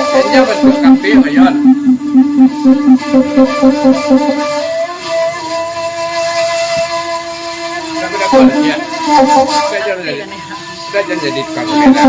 Kayaknya bentuk kafe Mayon. Dapat ya. Sudah jadi tukang beda.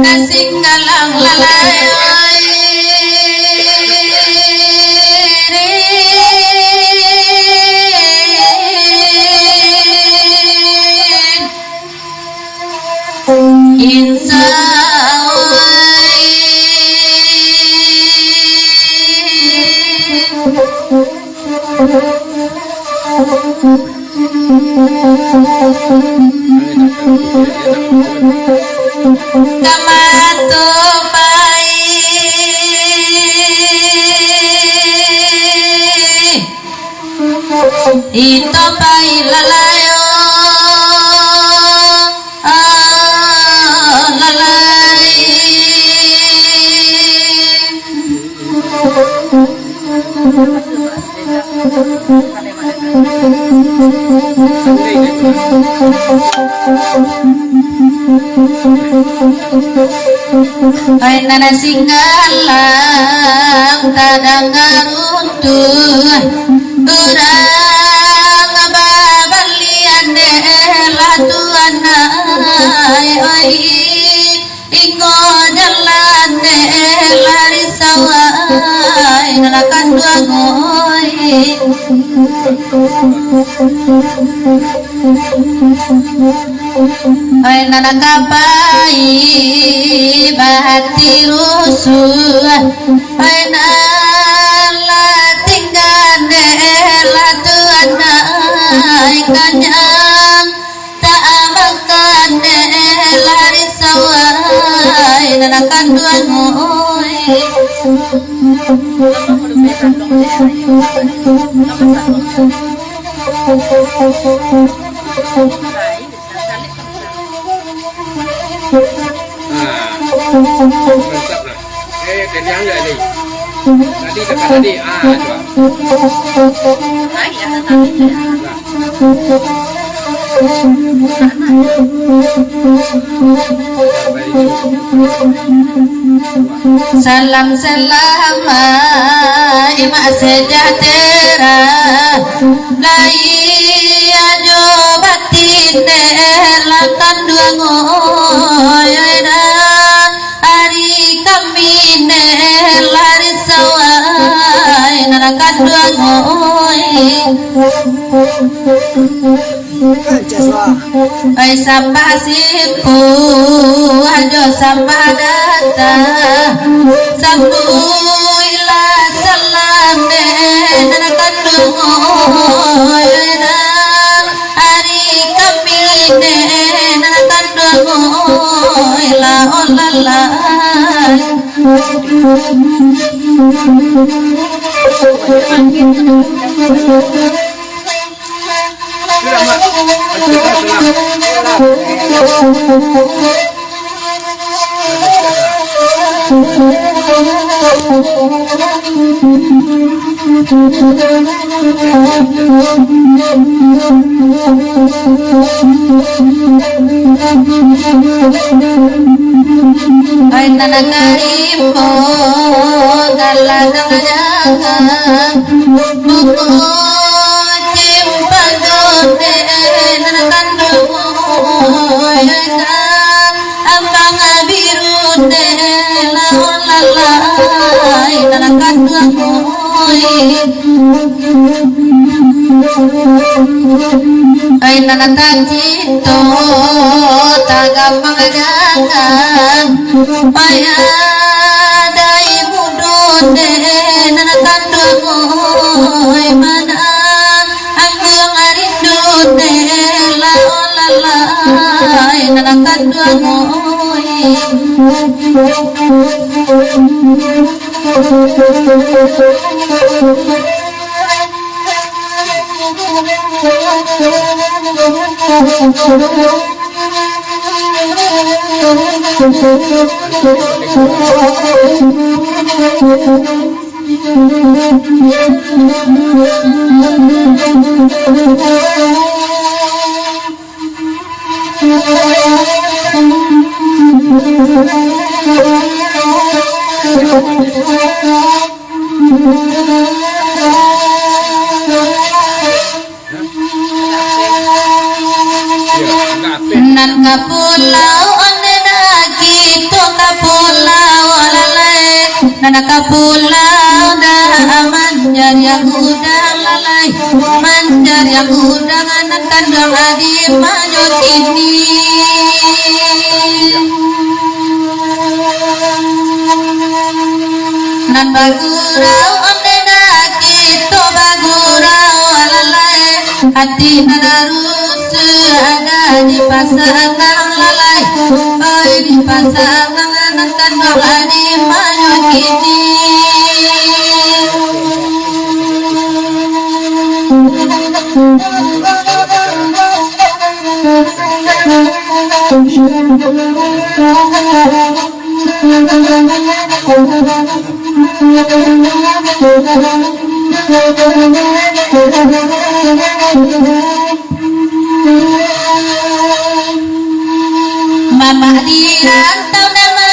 Kasing galang lalay ito pa'y lalayo lalay ay nanasinggalang kadang garuntuh urang babalian dela tuanai oi iko jalan dela risawai nalakan duangoi ai nanakapai bahati rusuh ai kanyang tak makan lari sawai nanakan duangoy Kenyang nggak nih? Tadi dekat tadi, coba. Salam salam ima sejahtera lai ajo batin lakan duangoy hari kami lari sawai narakan duangoy ay sapa sipu ajo sapa data sabu ila salam narakan duangoy hari kami narakan duangoy la olala ay nanangarimo dalagang jaga buko cimpagon lalai nanakan duamoy ay nanatang cito tagam magadagan payaday mudode nanakan duamoy manang ang iyong arindode lalai nanakan duamoy nan kapulau onde nagito kapulau lalai nan kapulau dah manjar yang udah lalai manjar yang udah anak kandang adi manyut ini nan bagurau onde nagito bagurau lalai hati narus ada di pasangan lalai oi di pasangan anak kandung adi manyut ini mama dirantau nama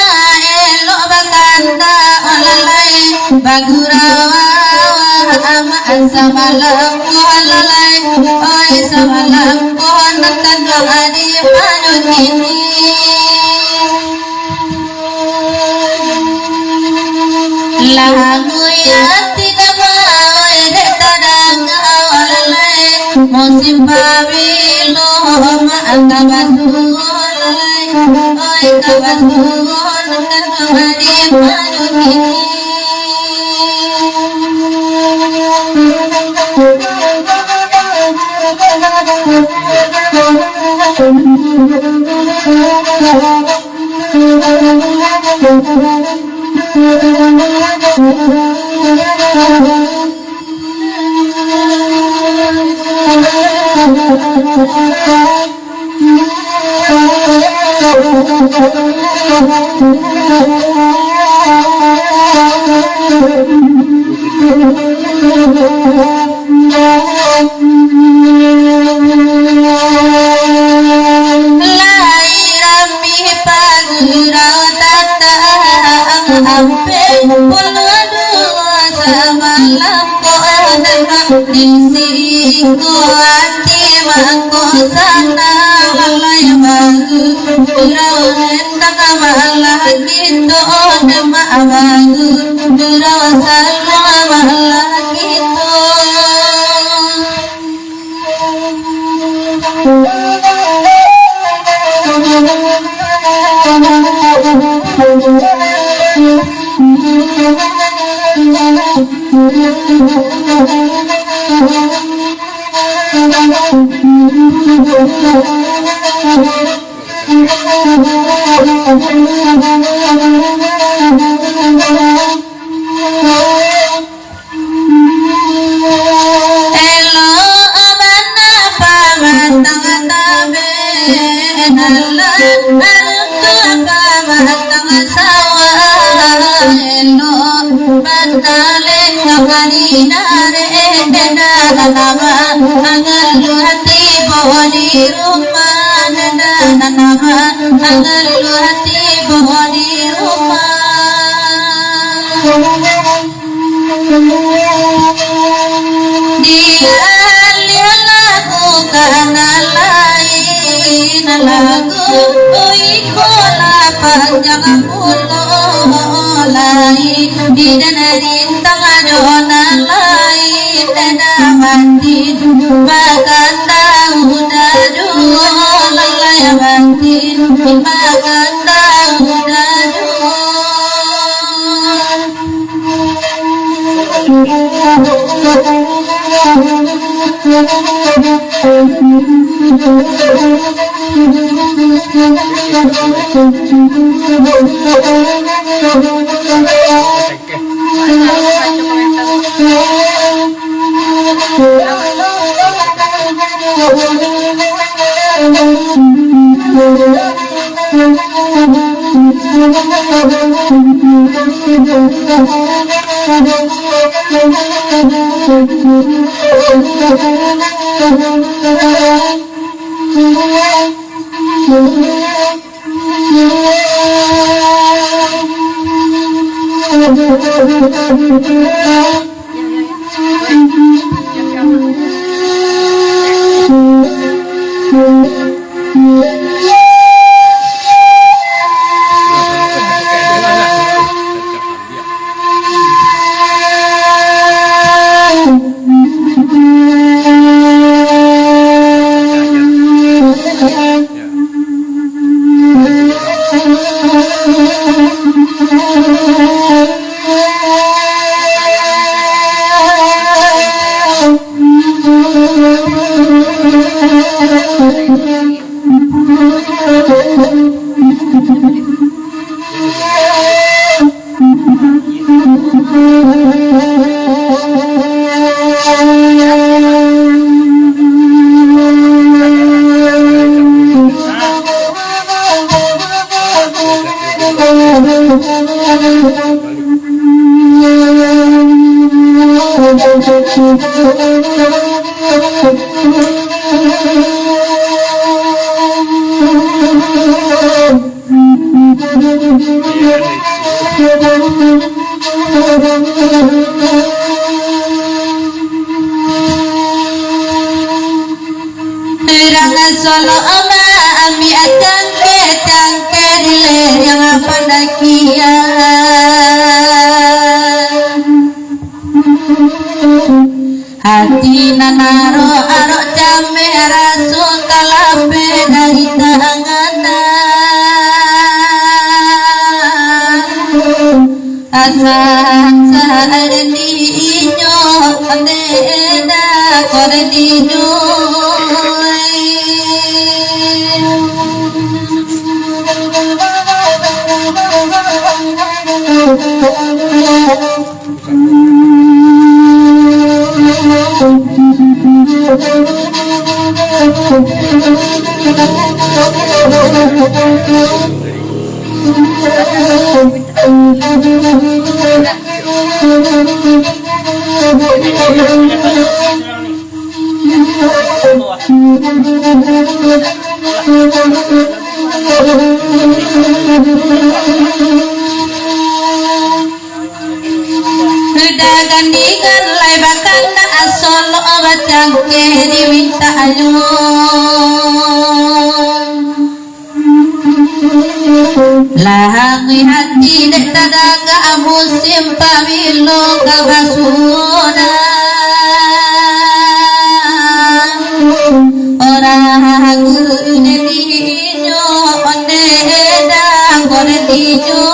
elok bakanda olalai bagurawa ama samalam ko olalai oi samalam ko nakan adi manyut ini lagu yati nama oi tadang olalai musim pabilo ma angkabatu oi kabatu nakan adi manyut ini Disiku hati mangko sana lalai bagu durau hendak malah gitu demak bagu durau salma malah gitu Dia lihat aku karena lain lagi lagu ikola panjang mulai di danarin tangan lain dana mati makan tahu dadu lalai mati makan tahu dadu Solo ama ami cangke dile yang apa dakia hati nanaro aro jame rasul kalape dari tangana asang saarni inyo andeda kordinyo Gandikan lai bakan na asol obat cangke diminta ayu lahangi hati dek tadaga musim pamilo kabasuna orang gudinyo onde edang gordinyo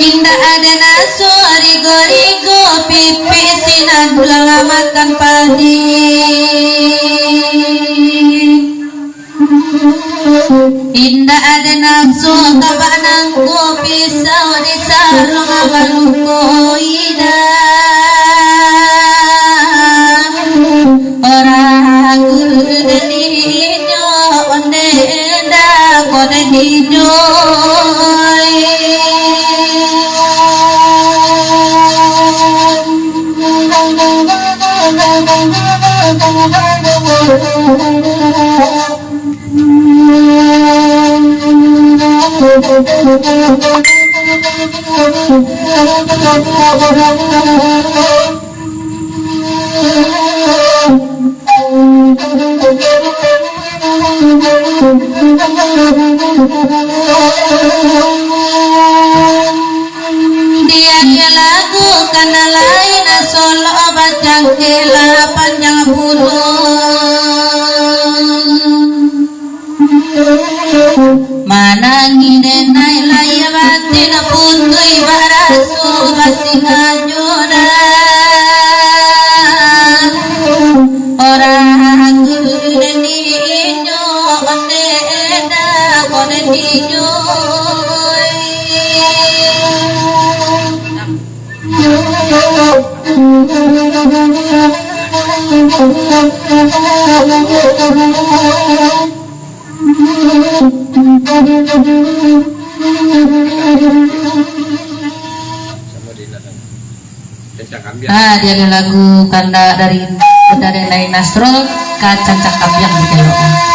Indah ada nasu rigo-rigo pipi sinan bulan makan padi Indah ada nafsu kabanang ku pisau di sarung abaluku orang gudeninya onenda kode hijoi dia lagu karena lain solo bacang kela panjang manangi denai laya batin putui barasu basinga joda orang gudeninya oneda kone hijoi dia ada lagu kanda dari Nai Nasrul kacang cakap yang dikelola.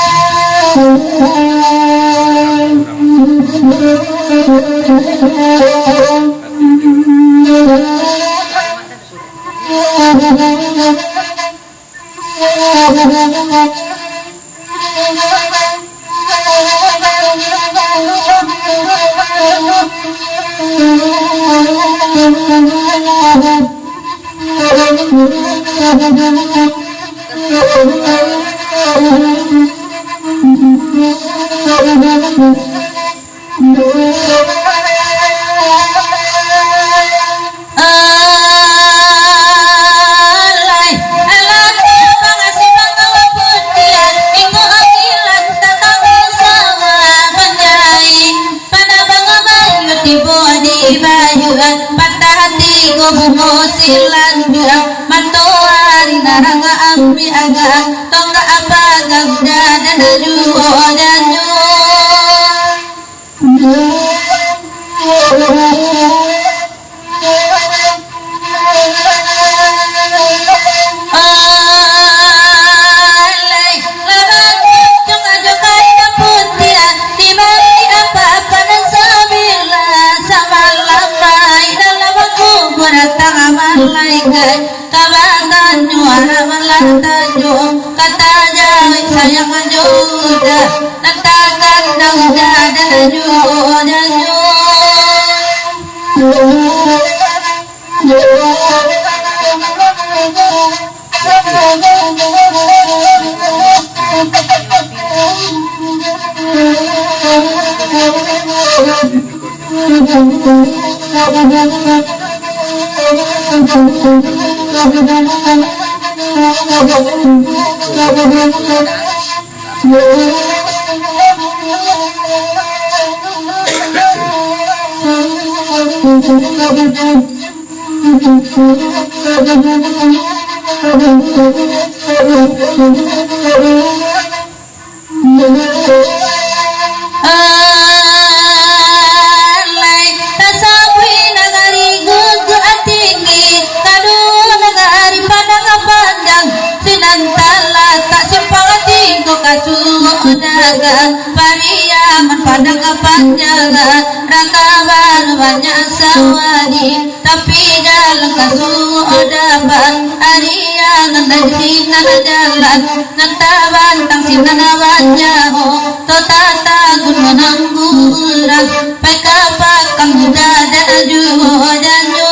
tapi jalan kasu odaban arian nanti jalan nantaban tang sinana banyaho totata gununang kurang pekapakang dada juho janjo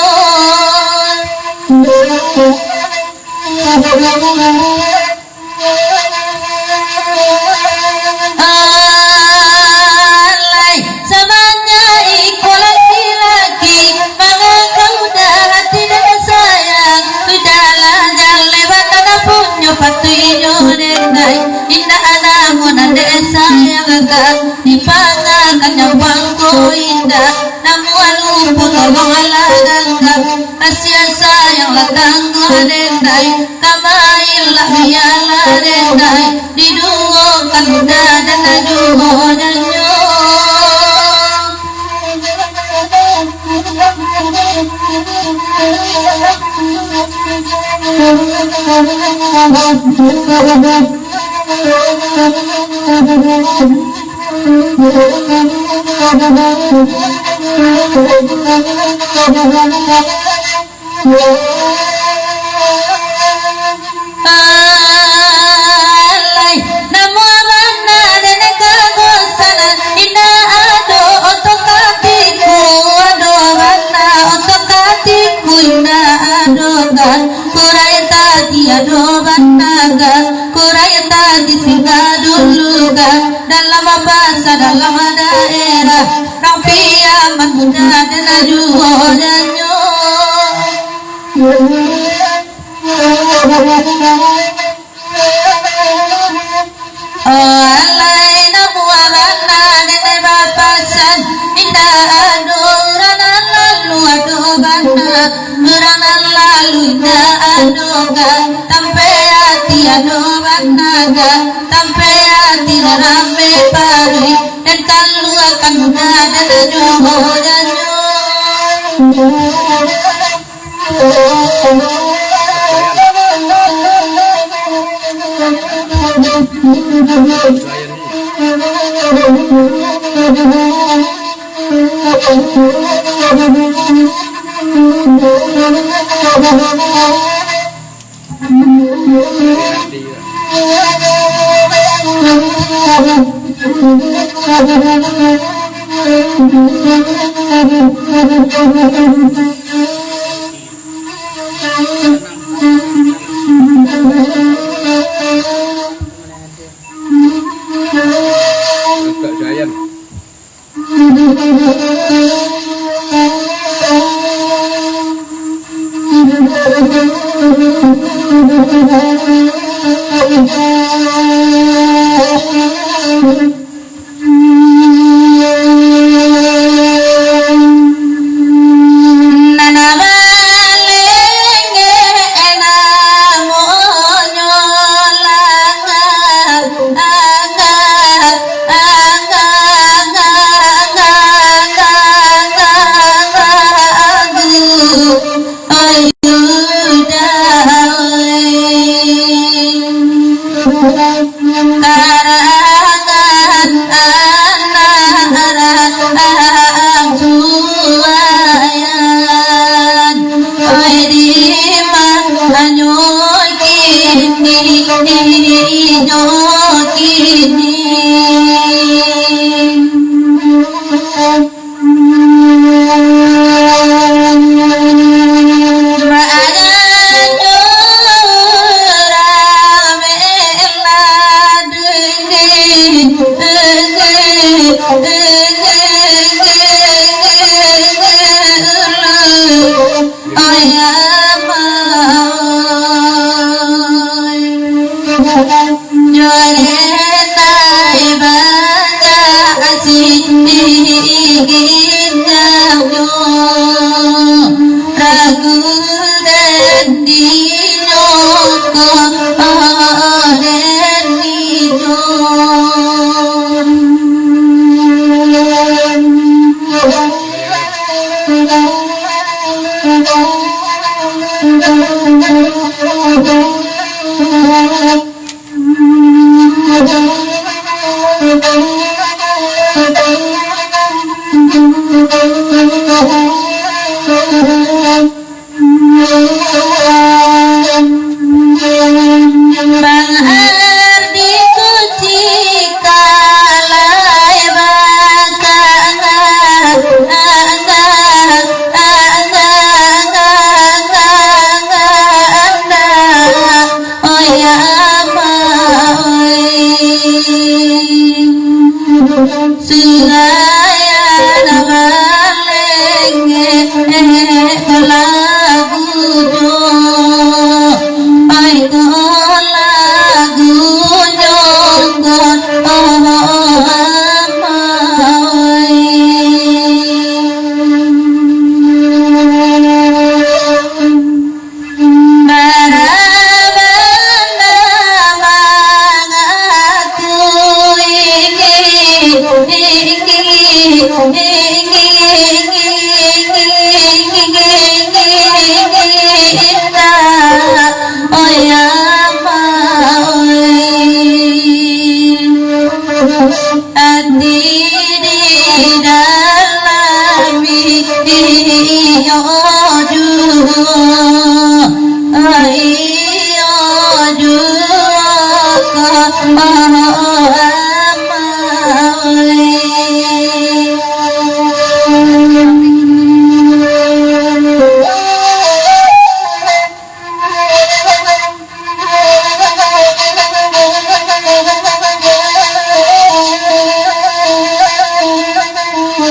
patuyo nenai indah ada mona desa yang tolong ala gangga rahasia sayang latang adendai tamaila biala adendai diduo kanuda dan aduho danyo alay namo abana dene kagosana ina ado otokatiku ado abana otokatiku ina ado gan kuraya tadi ado banaga kuraya tadi singa dulu gan dalam bahasa dalam daerah rampia muda dan ajuho janyo alay namu abana dene bapasan inda ado uranan lalu ado bana uranan lalu inda ado ga tampe hati ado banaga tampe hati rame pari dan kalu akan muda dan ajuho janyo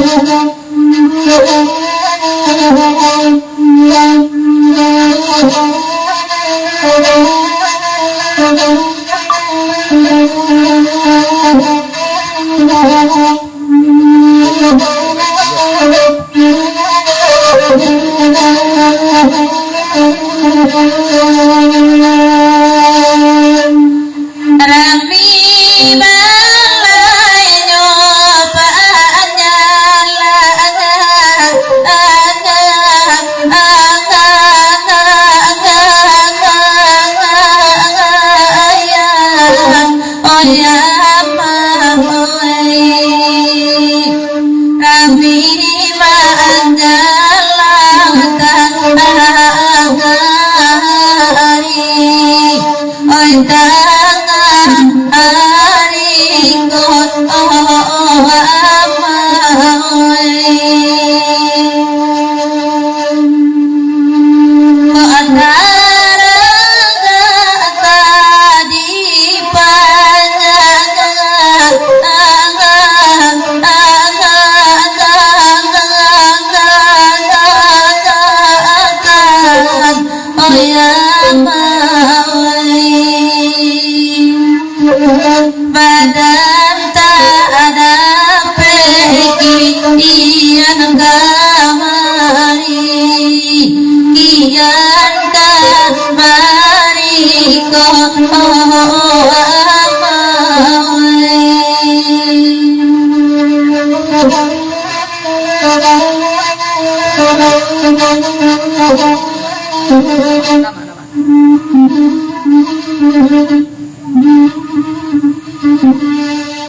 Thank you.